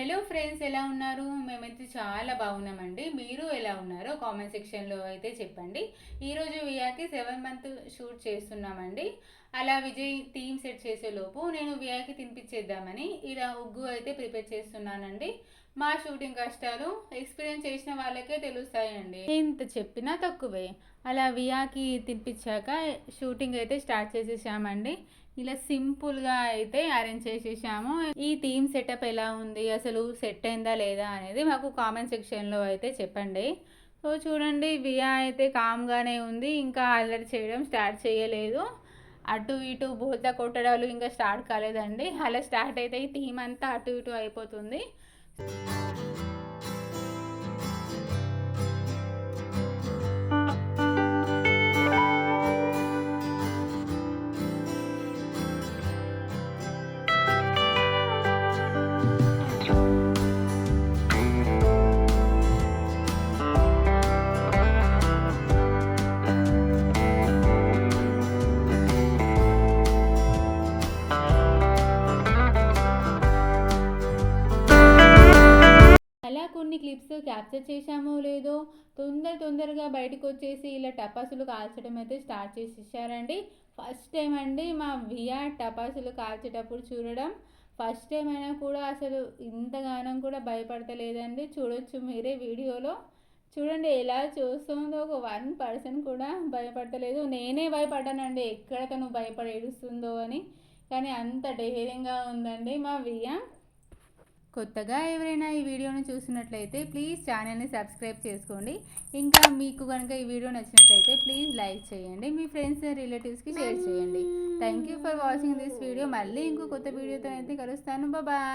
Hello friends, ఎలా ఉన్నారు? మేమైతే చాలా బాగున్నామండి. మీరు ఎలా ఉన్నారో కామెంట్ సెక్షన్లో అయితే చెప్పండి. ఈరోజు వియాకి 7 మంత్ షూట్ చేస్తున్నామండి. అలా విజయ్ థీమ్ సెట్ చేసేలోపు నేను వియాకి తినిపించేద్దామని ఇలా ఉగ్గు అయితే ప్రిపేర్ చేస్తున్నానండి. మా షూటింగ్ కష్టాలు ఎక్స్పీరియన్స్ చేసిన వాళ్ళకే తెలుస్తాయండి, ఎంత చెప్పినా తక్కువే. అలా వియాకి తినిపించాక షూటింగ్ అయితే స్టార్ట్ చేసేసామండి. ఇలా సింపుల్గా అయితే అరేంజ్ చేసేసాము. ఈ థీమ్ సెటప్ ఎలా ఉంది, అసలు సెట్ అయిందా లేదా అనేది మాకు కామెంట్ సెక్షన్లో అయితే చెప్పండి. సో చూడండి, వియా అయితే కామ్గానే ఉంది, ఇంకా అల్లరి చేయడం స్టార్ట్ చేయలేదు. అటు ఇటు బోల్తా కొట్టడాలు ఇంకా స్టార్ట్ కాలేదండి. అలా స్టార్ట్ అయితే ఈ థీమ్ అంతా అటు ఇటు అయిపోతుంది. అలా కొన్ని క్లిప్స్ క్యాప్చర్ చేశామో లేదో తొందరగా బయటకు వచ్చేసి ఇలా టపాసులు కాల్చడం అయితే స్టార్ట్ చేసేసారండి. ఫస్ట్ టైం అండి మా వియా టపాసులు కాల్చేటప్పుడు చూడడం. ఫస్ట్ టైం అయినా కూడా అసలు ఇంతగానం కూడా భయపడతలేదండి. చూడొచ్చు మీరే వీడియోలో. చూడండి ఎలా చూస్తుందో, ఒక 1% కూడా భయపడతలేదు. నేనే భయపడ్డానండి, ఎక్కడ తను భయపడి ఏడుస్తుందో అని. కానీ అంత ధైర్యంగా ఉందండి మా వియా. కొత్తగా ఎవరైనా ఈ వీడియోని చూసినట్లయితే ప్లీజ్ ఛానల్ని సబ్స్క్రైబ్ చేసుకోండి. ఇంకా మీకు కనుక ఈ వీడియో నచ్చినట్లయితే ప్లీజ్ లైక్ చేయండి, మీ ఫ్రెండ్స్ రిలేటివ్స్కి షేర్ చేయండి. Thank you for watching this video. మళ్ళీ ఇంకో కొత్త వీడియోతో అయితే కలుస్తాను. బాయ్.